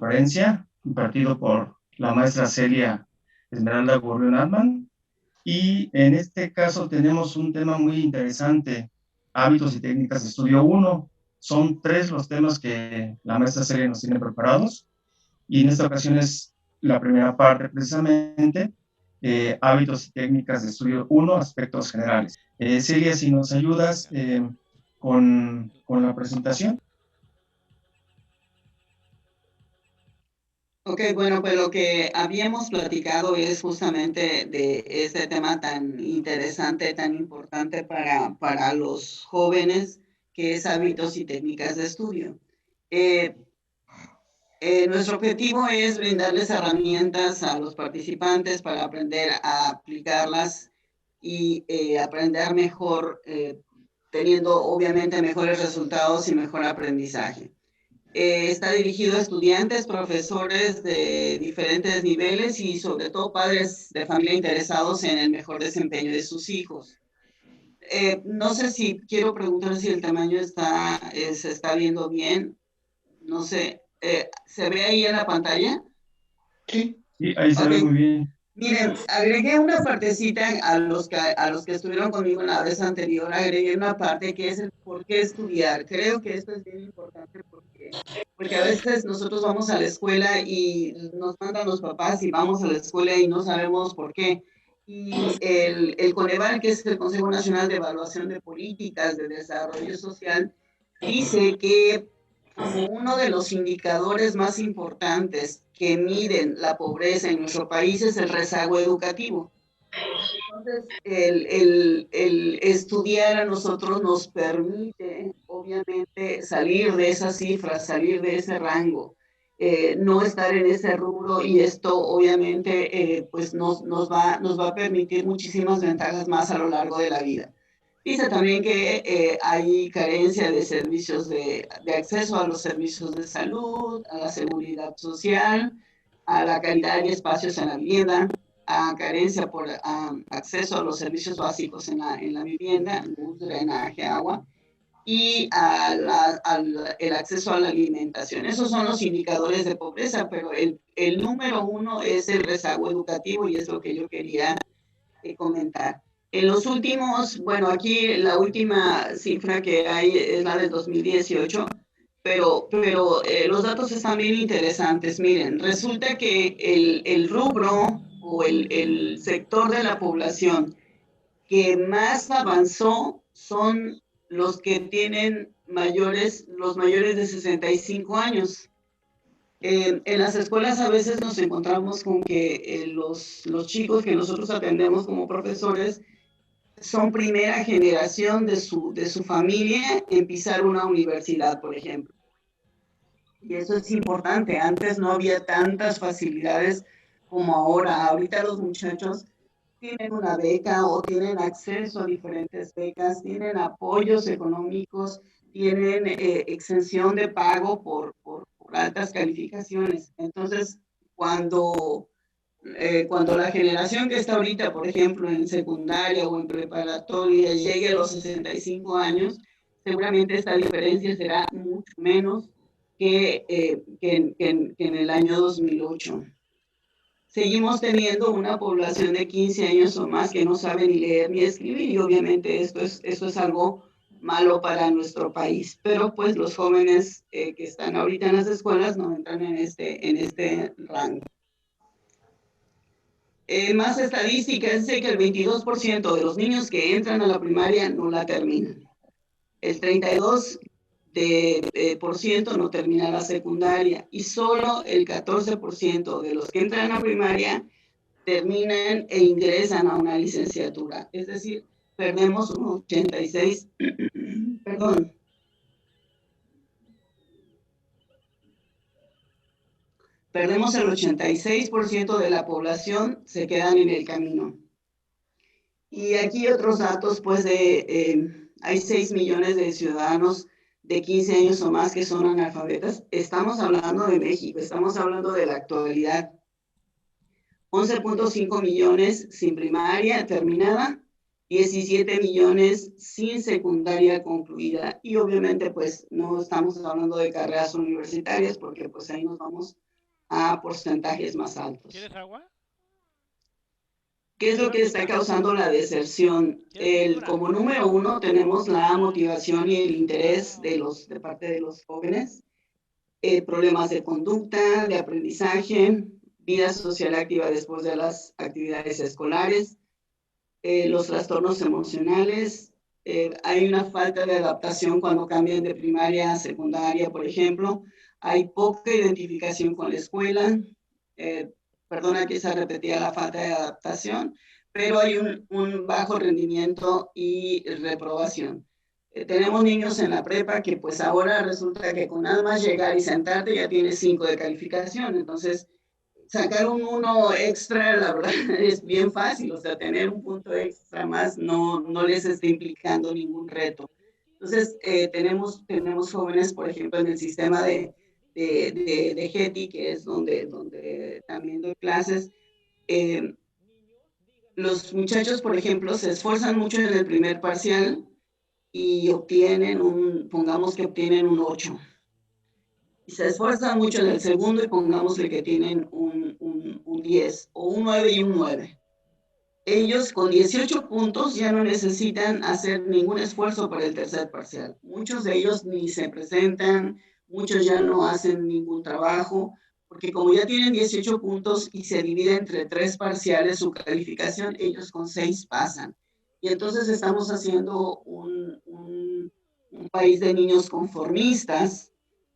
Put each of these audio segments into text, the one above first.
conferencia impartido por la maestra Celia Esmeralda Gurrión Altman. Y en este caso tenemos un tema muy interesante, hábitos y técnicas de estudio 1. Son 3 los temas que la maestra Celia nos tiene preparados. Y en esta ocasión es la primera parte precisamente, hábitos y técnicas de estudio 1, aspectos generales. Celia, si nos ayudas con la presentación. Ok, bueno, pues lo que habíamos platicado es justamente de este tema tan interesante, tan importante para los jóvenes, que es hábitos y técnicas de estudio. Eh, Nuestro objetivo es brindarles herramientas a los participantes para aprender a aplicarlas y aprender mejor, teniendo obviamente mejores resultados y mejor aprendizaje. Está dirigido a estudiantes, profesores de diferentes niveles y sobre todo padres de familia interesados en el mejor desempeño de sus hijos. No sé si quiero preguntar si el tamaño se está viendo bien. No sé, ¿se ve ahí en la pantalla? Sí, ahí se ve Ok. muy bien. Miren, agregué una partecita a los que estuvieron conmigo la vez anterior, agregué una parte que es el por qué estudiar. Creo que esto es bien importante porque a veces nosotros vamos a la escuela y nos mandan los papás y vamos a la escuela y no sabemos por qué. Y el Coneval, que es el Consejo Nacional de Evaluación de Políticas de Desarrollo Social, dice que como uno de los indicadores más importantes que miden la pobreza en nuestro país es el rezago educativo. Entonces, el estudiar a nosotros nos permite, obviamente, salir de esas cifras, salir de ese rango, no estar en ese rubro y esto, obviamente, pues nos va a permitir muchísimas ventajas más a lo largo de la vida. Dice también que hay carencia de servicios de acceso a los servicios de salud, a la seguridad social, a la calidad y espacios en la vivienda, a carencia por acceso a los servicios básicos en la vivienda, luz, drenaje, agua, y el acceso a la alimentación. Esos son los indicadores de pobreza, pero el número uno es el rezago educativo y es lo que yo quería comentar. En los últimos, bueno, aquí la última cifra que hay es la del 2018, pero los datos están bien interesantes. Miren, resulta que el rubro o el sector de la población que más avanzó son los que tienen los mayores de 65 años. En las escuelas a veces nos encontramos con que los chicos que nosotros atendemos como profesores son primera generación de su familia en pisar una universidad, por ejemplo. Y eso es importante. Antes no había tantas facilidades como ahora. Ahorita los muchachos tienen una beca o tienen acceso a diferentes becas, tienen apoyos económicos, tienen exención de pago por altas calificaciones. Entonces, cuando la generación que está ahorita, por ejemplo, en secundaria o en preparatoria, llegue a los 65 años, seguramente esta diferencia será mucho menos que en el año 2008. Seguimos teniendo una población de 15 años o más que no sabe ni leer ni escribir y obviamente esto es algo malo para nuestro país. Pero pues los jóvenes que están ahorita en las escuelas no entran en este rango. Más estadísticas dice que el 22% de los niños que entran a la primaria no la terminan. El 32% no termina la secundaria y solo el 14% de los que entran a primaria terminan e ingresan a una licenciatura. Es decir, perdemos un 86, perdón, perdemos el 86% de la población, se quedan en el camino. Y aquí otros datos, pues hay 6 millones de ciudadanos de 15 años o más que son analfabetas. Estamos hablando de México, estamos hablando de la actualidad. 11.5 millones sin primaria terminada, 17 millones sin secundaria concluida. Y obviamente, pues no estamos hablando de carreras universitarias porque pues ahí nos vamos a porcentajes más altos. ¿Quieres agua? ¿Qué es lo que está causando la deserción? Como número uno tenemos la motivación y el interés de parte de los jóvenes, problemas de conducta, de aprendizaje, vida social activa después de las actividades escolares, los trastornos emocionales, hay una falta de adaptación cuando cambian de primaria a secundaria, por ejemplo, hay poca identificación con la escuela, perdona que se repetía la falta de adaptación, pero hay un bajo rendimiento y reprobación. Tenemos niños en la prepa que pues ahora resulta que con nada más llegar y sentarte ya tienes 5 de calificación, entonces sacar un 1 extra, la verdad, es bien fácil, o sea, tener un punto extra más no les está implicando ningún reto. Entonces, tenemos jóvenes, por ejemplo, en el sistema de GETI, que es donde también doy clases, los muchachos, por ejemplo, se esfuerzan mucho en el primer parcial y pongamos que obtienen un 8. Y se esfuerzan mucho en el segundo y pongámosle que tienen un 10 o un 9 y un 9. Ellos con 18 puntos ya no necesitan hacer ningún esfuerzo para el tercer parcial. Muchos de ellos ni se presentan, muchos ya no hacen ningún trabajo, porque como ya tienen 18 puntos y se divide entre 3 parciales su calificación, ellos con 6 pasan. Y entonces estamos haciendo un país de niños conformistas,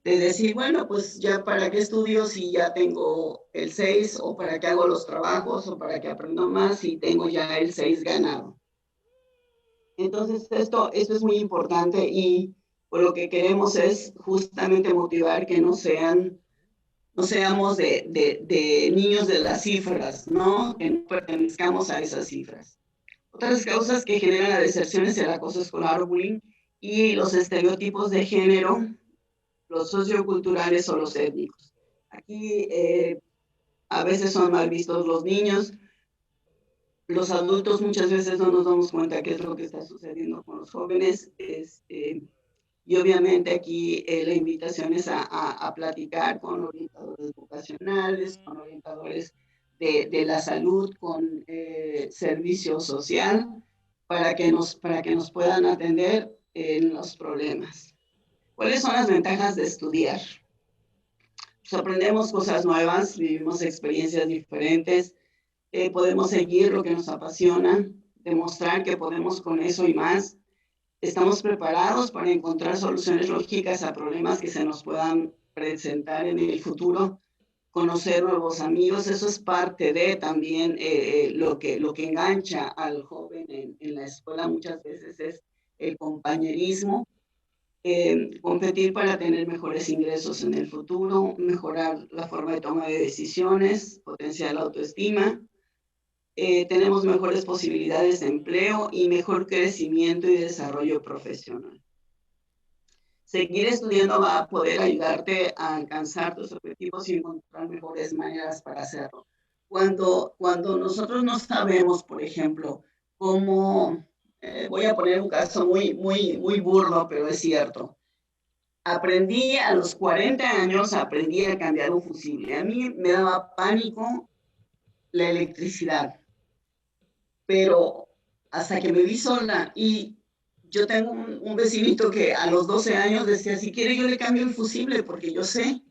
de decir, bueno, pues ya para qué estudio si ya tengo el 6, o para qué hago los trabajos, o para qué aprendo más si tengo ya el 6 ganado. Entonces esto es muy importante y por lo que queremos es justamente motivar que no seamos de niños de las cifras, ¿no? Que no pertenezcamos a esas cifras. Otras causas que generan la deserción es el acoso escolar o bullying y los estereotipos de género, los socioculturales o los étnicos. Aquí a veces son mal vistos los niños, los adultos muchas veces no nos damos cuenta qué es lo que está sucediendo con los jóvenes. Y obviamente aquí la invitación es a platicar con orientadores vocacionales, con orientadores de la salud, con servicio social, para que nos puedan atender en los problemas. ¿Cuáles son las ventajas de estudiar? Pues aprendemos cosas nuevas, vivimos experiencias diferentes, podemos seguir lo que nos apasiona, demostrar que podemos con eso y más. Estamos preparados para encontrar soluciones lógicas a problemas que se nos puedan presentar en el futuro, conocer nuevos amigos, eso es parte de también lo que engancha al joven en la escuela muchas veces es el compañerismo. Competir para tener mejores ingresos en el futuro, mejorar la forma de toma de decisiones, potenciar la autoestima, tenemos mejores posibilidades de empleo y mejor crecimiento y desarrollo profesional. Seguir estudiando va a poder ayudarte a alcanzar tus objetivos y encontrar mejores maneras para hacerlo. Cuando nosotros no sabemos, por ejemplo, cómo, voy a poner un caso muy burdo, pero es cierto. Aprendí a los 40 años, aprendí a cambiar un fusible. A mí me daba pánico la electricidad, pero hasta que me vi sola y yo tengo un vecinito que a los 12 años decía, si quiere yo le cambio el fusible porque yo sé,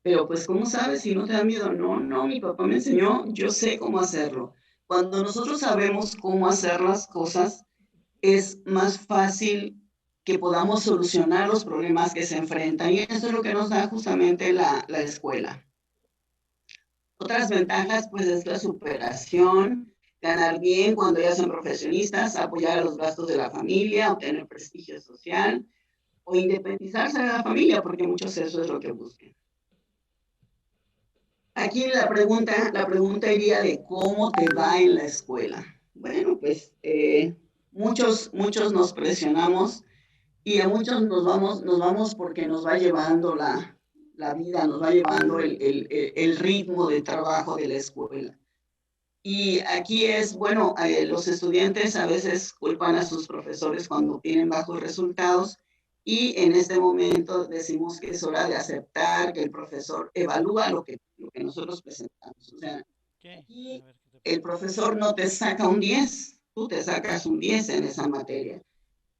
pero pues ¿cómo sabes si no te da miedo? No, mi papá me enseñó, yo sé cómo hacerlo. Cuando nosotros sabemos cómo hacer las cosas, es más fácil que podamos solucionar los problemas que se enfrentan. Y eso es lo que nos da justamente la escuela. Otras ventajas, pues, es la superación, ganar bien cuando ya son profesionistas, apoyar a los gastos de la familia, obtener prestigio social o independizarse de la familia, porque muchos eso es lo que buscan. Aquí la pregunta iría de cómo te va en la escuela. Bueno, pues muchos nos presionamos y a muchos nos vamos porque nos va llevando la vida, nos va llevando el ritmo de trabajo de la escuela. Y aquí es, bueno, los estudiantes a veces culpan a sus profesores cuando tienen bajos resultados y en este momento decimos que es hora de aceptar que el profesor evalúa lo que que nosotros presentamos. O sea, ¿Qué? aquí el profesor no te saca un 10, tú te sacas un 10 en esa materia.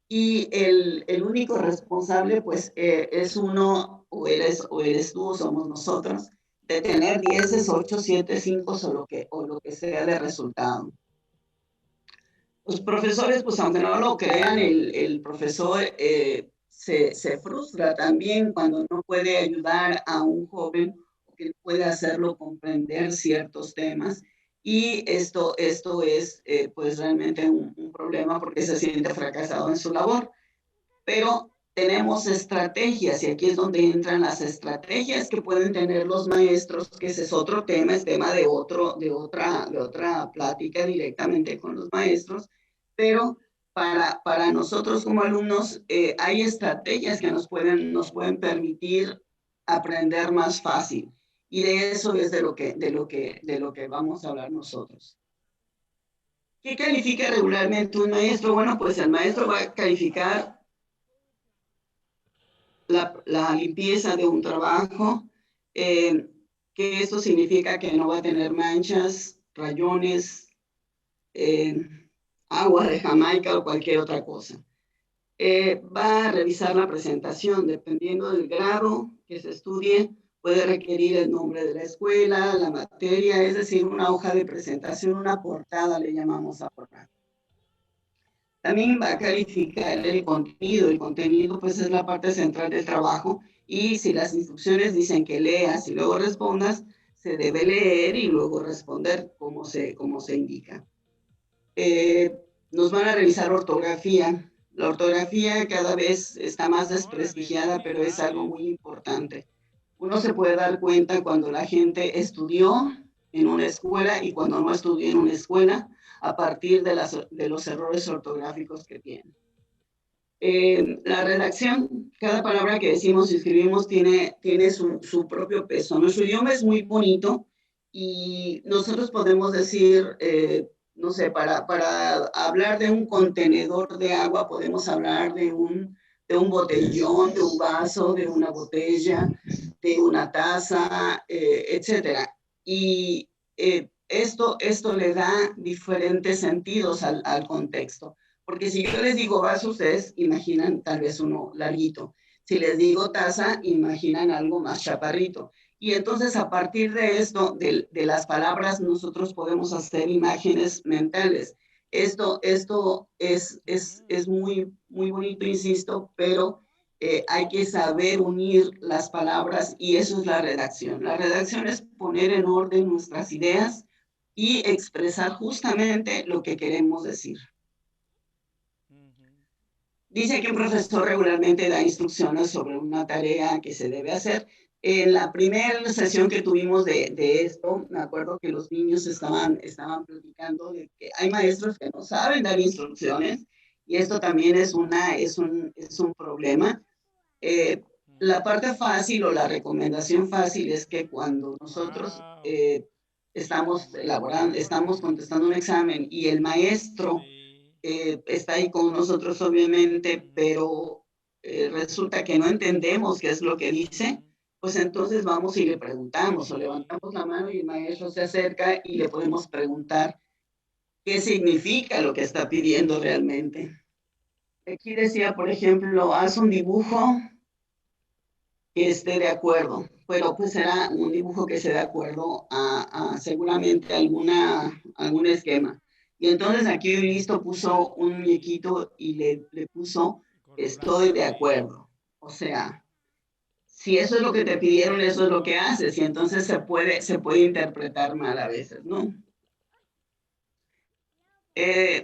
Y el único responsable, pues, es uno, o eres tú, o somos nosotros, de tener 10, 8, 7, 5 o lo que sea de resultado. Los profesores, pues aunque no lo crean, el profesor se frustra también cuando no puede ayudar a un joven o que puede hacerlo comprender ciertos temas. Y esto es pues realmente un problema porque se siente fracasado en su labor. Pero tenemos estrategias y aquí es donde entran las estrategias que pueden tener los maestros, que ese es otro tema, es tema de otra plática directamente con los maestros, pero para nosotros como alumnos hay estrategias que nos pueden permitir aprender más fácil y de eso es de lo que vamos a hablar nosotros. ¿Qué califica regularmente un maestro? Bueno, pues el maestro va a calificar la limpieza de un trabajo, que esto significa que no va a tener manchas, rayones, eh, agua de Jamaica o cualquier otra cosa. Va a revisar la presentación, dependiendo del grado que se estudie, puede requerir el nombre de la escuela, la materia, es decir, una hoja de presentación, una portada le llamamos a formato. También va a calificar el contenido pues es la parte central del trabajo y si las instrucciones dicen que leas y luego respondas, se debe leer y luego responder como se indica. Nos van a revisar ortografía. La ortografía cada vez está más desprestigiada, pero es algo muy importante. Uno se puede dar cuenta cuando la gente estudió en una escuela y cuando no estudió en una escuela a partir de los errores ortográficos que tienen. La redacción, cada palabra que decimos y escribimos tiene su propio peso. Nuestro idioma es muy bonito y nosotros podemos decir, no sé, para hablar de un contenedor de agua, podemos hablar de un botellón, de un vaso, de una botella, de una taza, etcétera. Y esto le da diferentes sentidos al contexto. Porque si yo les digo vaso, ustedes imaginan tal vez uno larguito. Si les digo taza, imaginan algo más chaparrito. Y entonces a partir de esto, de las palabras, nosotros podemos hacer imágenes mentales. Esto es muy, muy bonito, insisto, pero hay que saber unir las palabras y eso es la redacción. La redacción es poner en orden nuestras ideas y expresar justamente lo que queremos decir. Dice que un profesor regularmente da instrucciones sobre una tarea que se debe hacer. En la primera sesión que tuvimos de esto, me acuerdo que los niños estaban platicando de que hay maestros que no saben dar instrucciones y esto también es un problema. La parte fácil o la recomendación fácil es que cuando nosotros estamos contestando un examen y el maestro está ahí con nosotros obviamente, pero resulta que no entendemos qué es lo que dice, pues entonces vamos y le preguntamos o levantamos la mano y el maestro se acerca y le podemos preguntar qué significa lo que está pidiendo realmente. Aquí decía, por ejemplo, haz un dibujo que esté de acuerdo, pero pues será un dibujo que esté de acuerdo a seguramente algún esquema. Y entonces aquí listo puso un muñequito y le puso estoy de acuerdo. O sea, si eso es lo que te pidieron, eso es lo que haces y entonces se puede interpretar mal a veces, ¿no?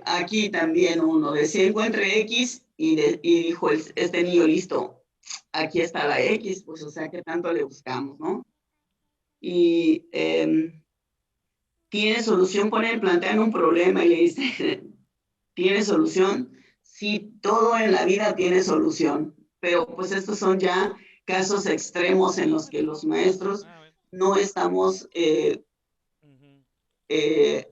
Aquí también uno decía encuentre X y dijo este niño listo, aquí está la X, pues o sea, ¿qué tanto le buscamos, no? Y tiene solución, plantean un problema y le dice, ¿tiene solución? Sí, todo en la vida tiene solución, pero pues estos son ya casos extremos en los que los maestros no estamos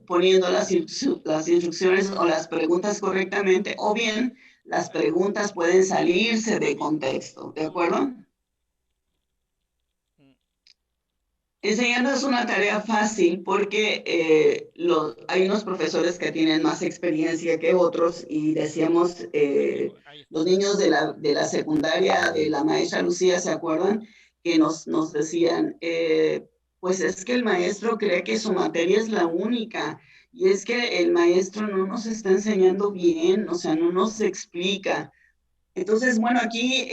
poniendo las instrucciones o las preguntas correctamente, o bien las preguntas pueden salirse de contexto, ¿de acuerdo? Enseñando es una tarea fácil porque hay unos profesores que tienen más experiencia que otros y decíamos, los niños de la secundaria de la maestra Lucía, ¿se acuerdan? Que nos decían, pues es que el maestro cree que su materia es la única y es que el maestro no nos está enseñando bien, o sea, no nos explica. Entonces, bueno, aquí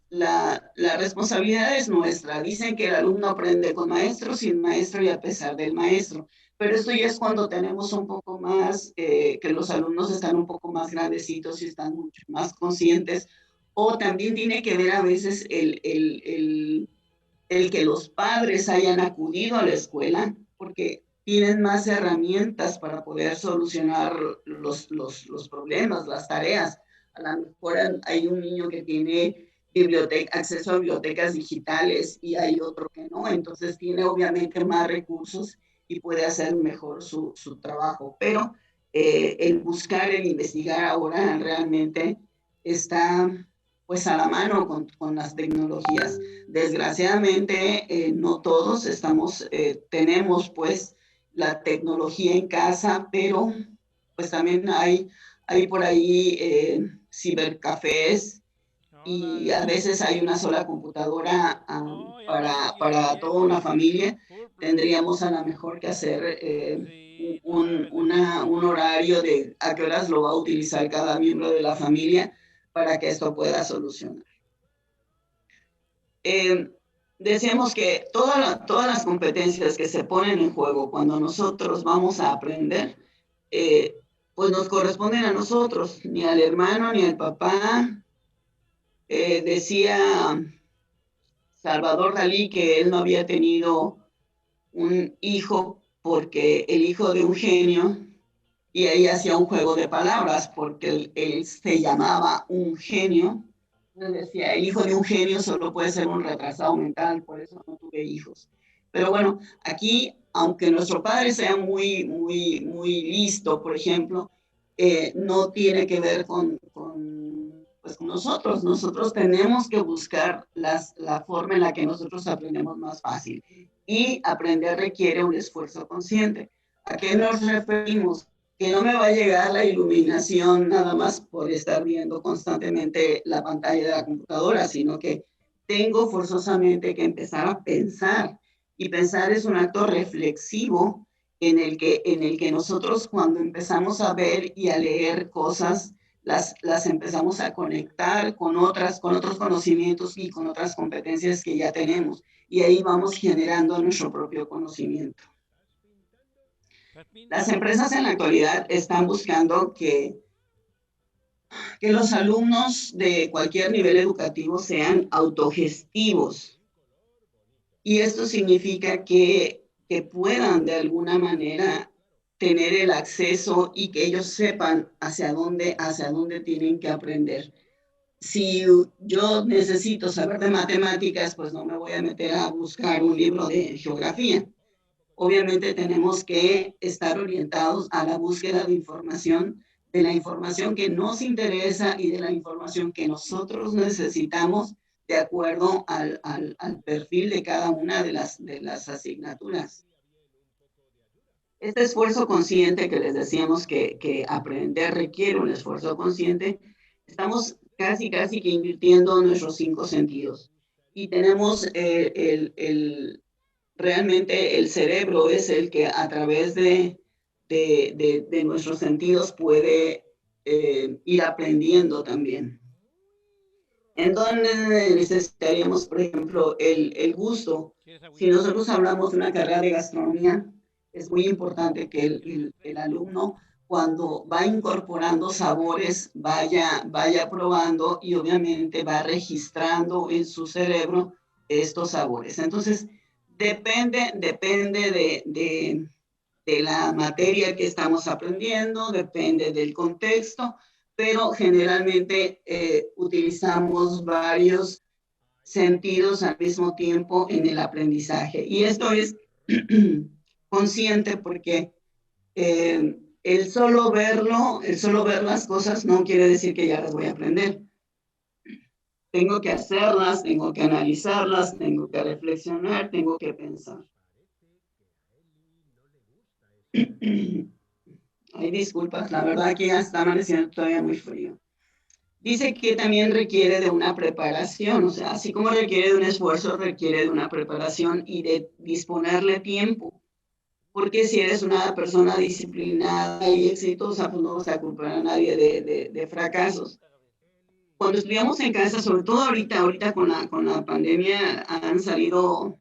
la responsabilidad es nuestra. Dicen que el alumno aprende con maestro, sin maestro y a pesar del maestro. Pero esto ya es cuando tenemos un poco más, que los alumnos están un poco más grandecitos y están mucho más conscientes. O también tiene que ver a veces el que los padres hayan acudido a la escuela, porque tienen más herramientas para poder solucionar los problemas, las tareas. A lo mejor hay un niño que tiene acceso a bibliotecas digitales y hay otro que no, entonces tiene obviamente más recursos y puede hacer mejor su trabajo. Pero el buscar, el investigar ahora realmente está pues a la mano con las tecnologías. Desgraciadamente, no todos tenemos pues la tecnología en casa, pero pues también hay por ahí cibercafés y a veces hay una sola computadora para toda una familia. Tendríamos a lo mejor que hacer un horario de a qué horas lo va a utilizar cada miembro de la familia para que esto pueda solucionar. Decíamos que todas las competencias que se ponen en juego cuando nosotros vamos a aprender, pues nos corresponden a nosotros, ni al hermano, ni al papá. Decía Salvador Dalí que él no había tenido un hijo porque el hijo de un genio, y ahí hacía un juego de palabras porque él se llamaba un genio. Decía, el hijo de un genio solo puede ser un retrasado mental, por eso no tuve hijos. Pero bueno, aquí, aunque nuestro padre sea muy listo, por ejemplo, no tiene que ver pues con nosotros. Nosotros tenemos que buscar la forma en la que nosotros aprendemos más fácil. Y aprender requiere un esfuerzo consciente. ¿A qué nos referimos? Que no me va a llegar la iluminación nada más por estar viendo constantemente la pantalla de la computadora, sino que tengo forzosamente que empezar a pensar. Y pensar es un acto reflexivo en el que nosotros cuando empezamos a ver y a leer cosas, las empezamos a conectar con otros conocimientos y con otras competencias que ya tenemos. Y ahí vamos generando nuestro propio conocimiento. Las empresas en la actualidad están buscando que los alumnos de cualquier nivel educativo sean autogestivos. Y esto significa que puedan de alguna manera tener el acceso y que ellos sepan hacia dónde tienen que aprender. Si yo necesito saber de matemáticas, pues no me voy a meter a buscar un libro de geografía. Obviamente tenemos que estar orientados a la búsqueda de la información que nos interesa y de la información que nosotros necesitamos de acuerdo al perfil de cada una de las asignaturas. Este esfuerzo consciente que les decíamos que aprender requiere un esfuerzo consciente, estamos casi que invirtiendo nuestros 5 sentidos. Y tenemos realmente el cerebro es el que a través de nuestros sentidos puede ir aprendiendo también. Entonces necesitaríamos, por ejemplo, el gusto. Si nosotros hablamos de una carrera de gastronomía, es muy importante que el alumno, cuando va incorporando sabores, vaya probando y obviamente va registrando en su cerebro estos sabores. Entonces, depende de la materia que estamos aprendiendo, depende del contexto, pero generalmente utilizamos varios sentidos al mismo tiempo en el aprendizaje. Y esto es consciente porque el solo ver las cosas no quiere decir que ya las voy a aprender. Tengo que hacerlas, tengo que analizarlas, tengo que reflexionar, tengo que pensar. Ay, disculpas, la verdad que ya está amaneciendo todavía muy frío. Dice que también requiere de una preparación, o sea, así como requiere de un esfuerzo, requiere de una preparación y de disponerle tiempo. Porque si eres una persona disciplinada y exitosa, pues no vas a culpar a nadie de fracasos. Cuando estudiamos en casa, sobre todo ahorita con la pandemia, han salido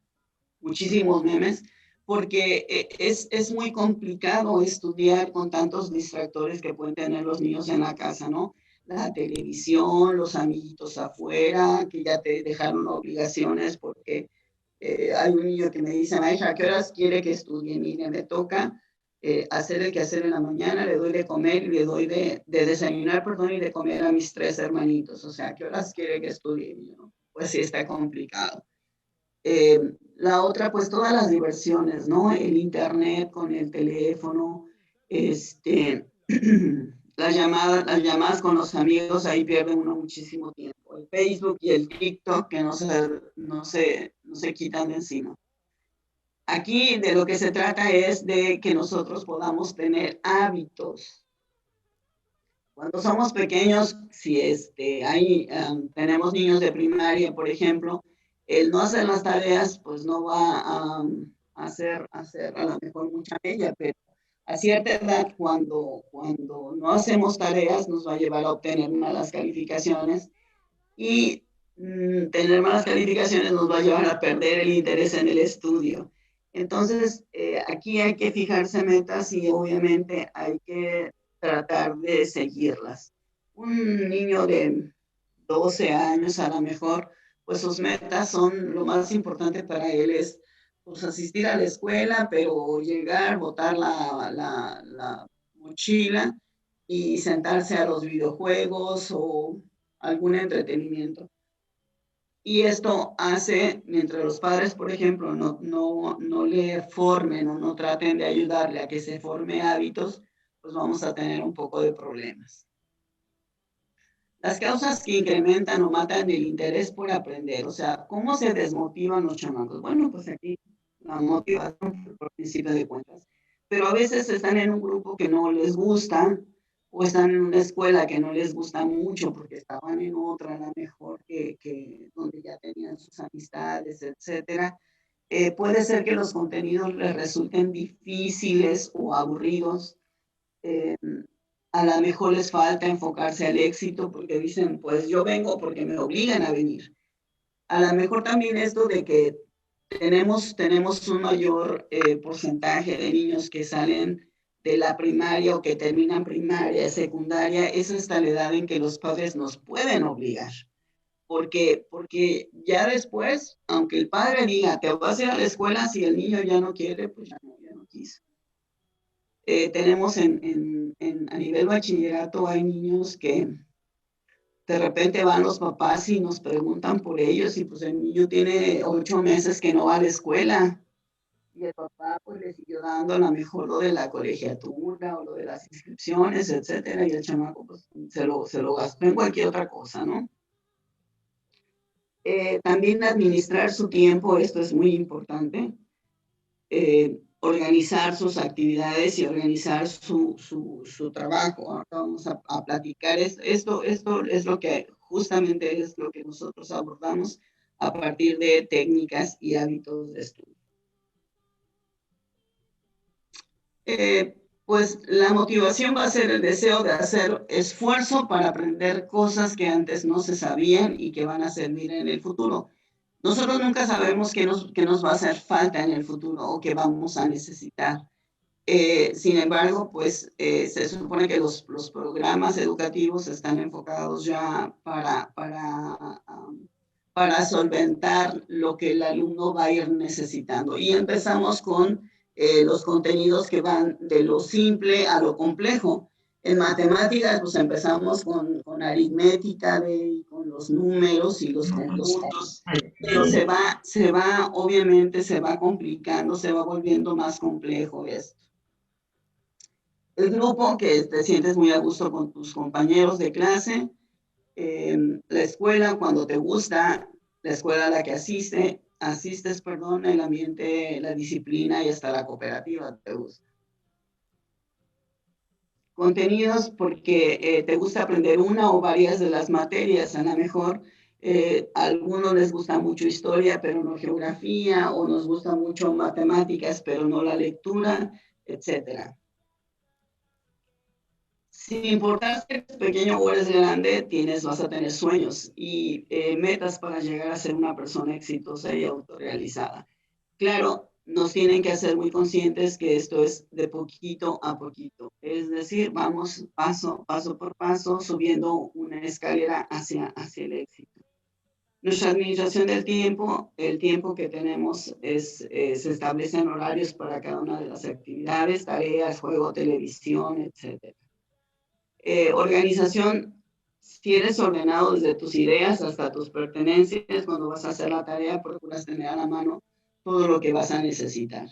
muchísimos memes, porque es muy complicado estudiar con tantos distractores que pueden tener los niños en la casa, ¿no? La televisión, los amiguitos afuera, que ya te dejaron obligaciones, porque hay un niño que me dice, maestra, ¿a qué horas quiere que estudie? Mire, me toca hacer el quehacer en la mañana, le doy de comer y le doy de desayunar, perdón, y de comer a mis 3 hermanitos. O sea, ¿a qué horas quiere que estudie? ¿No? Pues sí, está complicado. Eh, la otra, pues todas las diversiones, ¿no? El internet con el teléfono, las llamadas con los amigos, ahí pierde uno muchísimo tiempo. El Facebook y el TikTok que no se quitan de encima. Aquí de lo que se trata es de que nosotros podamos tener hábitos. Cuando somos pequeños, si tenemos niños de primaria, por ejemplo, el no hacer las tareas, pues no va a hacer a lo mejor mucha mella, pero a cierta edad, cuando no hacemos tareas, nos va a llevar a obtener malas calificaciones y tener malas calificaciones nos va a llevar a perder el interés en el estudio. Entonces, aquí hay que fijarse metas y obviamente hay que tratar de seguirlas. Un niño de 12 años a lo mejor, pues sus metas son, lo más importante para él es pues asistir a la escuela, pero llegar, botar la mochila y sentarse a los videojuegos o algún entretenimiento. Y esto hace, mientras los padres, por ejemplo, no le formen o no traten de ayudarle a que se forme hábitos, pues vamos a tener un poco de problemas. Las causas que incrementan o matan el interés por aprender, o sea, ¿cómo se desmotivan los chamacos? Bueno, pues aquí la motivación por principio de cuentas. Pero a veces están en un grupo que no les gusta o están en una escuela que no les gusta mucho porque estaban en otra, a lo mejor que donde ya tenían sus amistades, etcétera. Puede ser que los contenidos les resulten difíciles o aburridos. Eh, a lo mejor les falta enfocarse al éxito porque dicen, pues yo vengo porque me obligan a venir. A lo mejor también esto de que tenemos un mayor porcentaje de niños que salen de la primaria o que terminan primaria, secundaria, es hasta la edad en que los padres nos pueden obligar. Porque ya después, aunque el padre diga, te vas a ir a la escuela, si el niño ya no quiere, pues ya no quiso. Tenemos a nivel bachillerato, hay niños que de repente van los papás y nos preguntan por ellos y pues el niño tiene 8 meses que no va a la escuela y el papá pues le siguió dando a lo mejor lo de la colegiatura o lo de las inscripciones, etcétera, y el chamaco pues se lo gastó en cualquier otra cosa, ¿no? También administrar su tiempo, esto es muy importante. Organizar sus actividades y organizar su trabajo. Ahora vamos a platicar. Esto es lo que justamente es lo que nosotros abordamos a partir de técnicas y hábitos de estudio. Pues la motivación va a ser el deseo de hacer esfuerzo para aprender cosas que antes no se sabían y que van a servir en el futuro. Nosotros nunca sabemos qué nos va a hacer falta en el futuro o qué vamos a necesitar. Sin embargo, pues se supone que los programas educativos están enfocados ya para solventar lo que el alumno va a ir necesitando. Y empezamos con los contenidos que van de lo simple a lo complejo. En matemáticas, pues empezamos con aritmética, con los números y los conjuntos, pero obviamente se va complicando, se va volviendo más complejo esto. El grupo que te sientes muy a gusto con tus compañeros de clase, la escuela cuando te gusta, la escuela a la que asistes, perdón, el ambiente, la disciplina y hasta la cooperativa te gusta. Contenidos porque te gusta aprender una o varias de las materias. A lo mejor a algunos les gusta mucho historia, pero no geografía, o nos gusta mucho matemáticas, pero no la lectura, etcétera. Sin importar si eres pequeño o eres grande, vas a tener sueños y metas para llegar a ser una persona exitosa y autorrealizada. Claro, nos tienen que hacer muy conscientes que esto es de poquito a poquito. Es decir, vamos paso por paso, subiendo una escalera hacia el éxito. Nuestra administración del tiempo, el tiempo que tenemos se establecen horarios para cada una de las actividades, tareas, juego, televisión, etc. Organización, si eres ordenado desde tus ideas hasta tus pertenencias, cuando vas a hacer la tarea, procuras tener a la mano todo lo que vas a necesitar.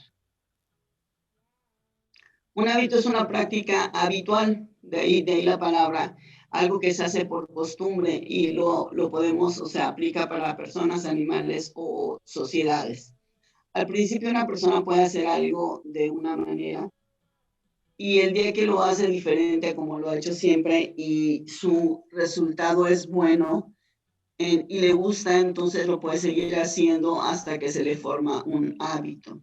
Un hábito es una práctica habitual, de ahí la palabra, algo que se hace por costumbre y lo podemos, o sea, aplica para personas, animales o sociedades. Al principio una persona puede hacer algo de una manera y el día que lo hace diferente a como lo ha hecho siempre y su resultado es bueno y le gusta, entonces lo puede seguir haciendo hasta que se le forma un hábito.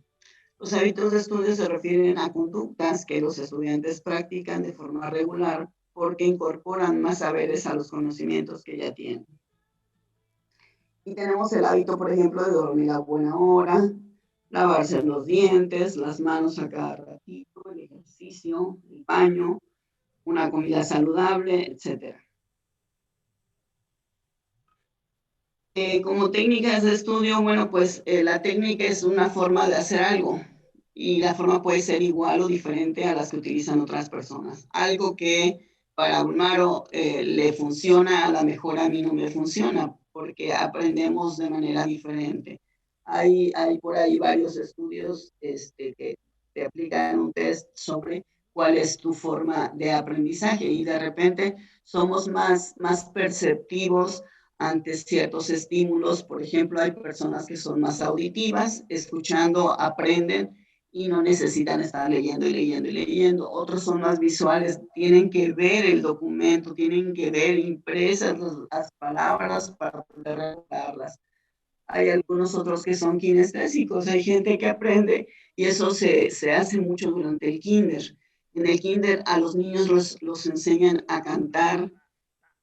Los hábitos de estudio se refieren a conductas que los estudiantes practican de forma regular porque incorporan más saberes a los conocimientos que ya tienen. Y tenemos el hábito, por ejemplo, de dormir a buena hora, lavarse los dientes, las manos a cada ratito, el ejercicio, el baño, una comida saludable, etc. Como técnicas de estudio, bueno, pues la técnica es una forma de hacer algo y la forma puede ser igual o diferente a las que utilizan otras personas. Algo que para un Maro le funciona, a lo mejor a mí no me funciona porque aprendemos de manera diferente. Hay por ahí varios estudios que te aplican un test sobre cuál es tu forma de aprendizaje y de repente somos más perceptivos ante ciertos estímulos. Por ejemplo, hay personas que son más auditivas, escuchando, aprenden y no necesitan estar leyendo y leyendo y leyendo. Otros son más visuales, tienen que ver el documento, tienen que ver impresas las palabras para poder recordarlas. Hay algunos otros que son kinestésicos, hay gente que aprende y eso se hace mucho durante el kinder. En el kinder a los niños los enseñan a cantar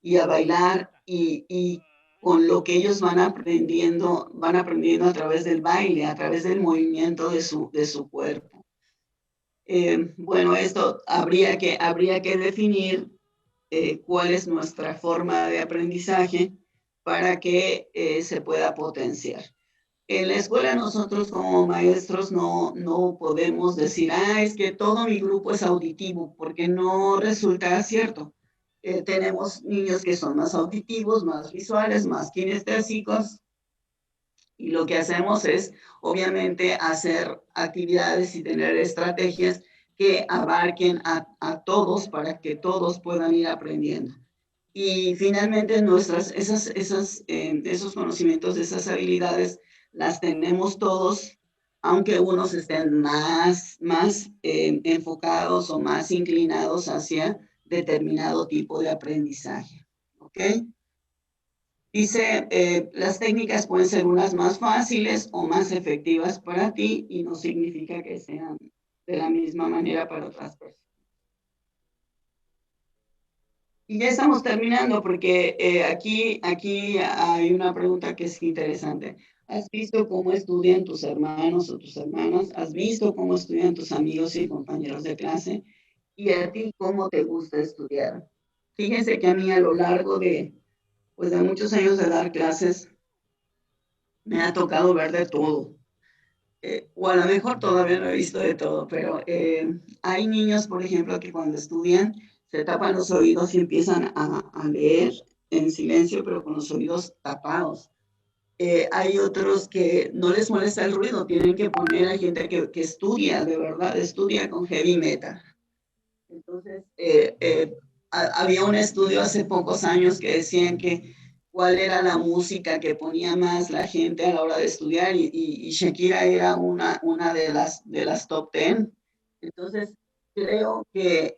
y a bailar y con lo que ellos van aprendiendo a través del baile, a través del movimiento de su cuerpo. Bueno, esto habría que definir cuál es nuestra forma de aprendizaje para que se pueda potenciar. En la escuela nosotros como maestros no podemos decir, es que todo mi grupo es auditivo, porque no resulta cierto. Tenemos niños que son más auditivos, más visuales, más kinestésicos, y lo que hacemos es, obviamente, hacer actividades y tener estrategias que abarquen a todos para que todos puedan ir aprendiendo. Y finalmente esos conocimientos, esas habilidades, las tenemos todos, aunque unos estén más enfocados o más inclinados hacia determinado tipo de aprendizaje. ¿Ok? Dice, las técnicas pueden ser unas más fáciles o más efectivas para ti y no significa que sean de la misma manera para otras personas. Y ya estamos terminando porque aquí hay una pregunta que es interesante. ¿Has visto cómo estudian tus hermanos o tus hermanas? ¿Has visto cómo estudian tus amigos y compañeros de clase? ¿Y a ti cómo te gusta estudiar? Fíjense que a mí a lo largo de muchos años de dar clases, me ha tocado ver de todo. O a lo mejor todavía no he visto de todo, pero hay niños, por ejemplo, que cuando estudian se tapan los oídos y empiezan a leer en silencio, pero con los oídos tapados. Hay otros que no les molesta el ruido, tienen que poner a gente que estudia, de verdad, estudia con heavy metal. Entonces, había un estudio hace pocos años que decían que cuál era la música que ponía más la gente a la hora de estudiar y Shakira era una de las top 10. Entonces, Creo que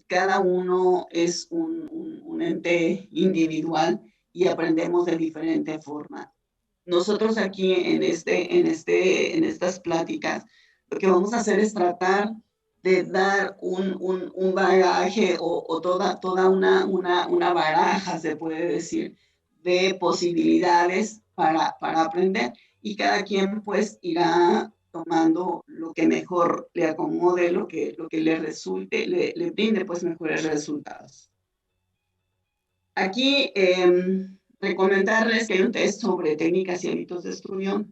cada uno es un ente individual y aprendemos de diferente forma. Nosotros aquí en estas pláticas, lo que vamos a hacer es tratar de dar un bagaje o toda una baraja, se puede decir, de posibilidades para aprender. Y cada quien pues irá tomando lo que mejor le acomode, lo que le resulte, le brinde pues mejores resultados. Aquí recomendarles que hay un test sobre técnicas y hábitos de estudio.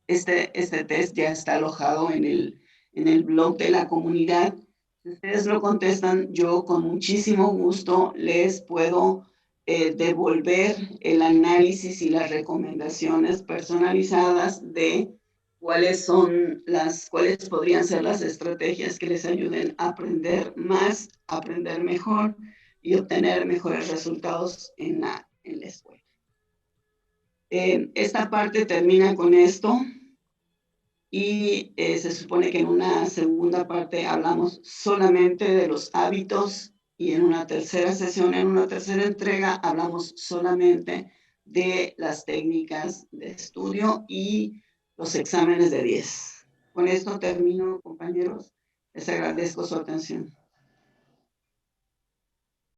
Este test ya está alojado en el blog de la comunidad. Si ustedes lo contestan, yo con muchísimo gusto les puedo devolver el análisis y las recomendaciones personalizadas de cuáles podrían ser las estrategias que les ayuden a aprender más, a aprender mejor y obtener mejores resultados en la escuela. Esta parte termina con esto y se supone que en una segunda parte hablamos solamente de los hábitos y en una tercera sesión, en una tercera entrega, hablamos solamente de las técnicas de estudio y los exámenes de 10. Con esto termino, compañeros. Les agradezco su atención.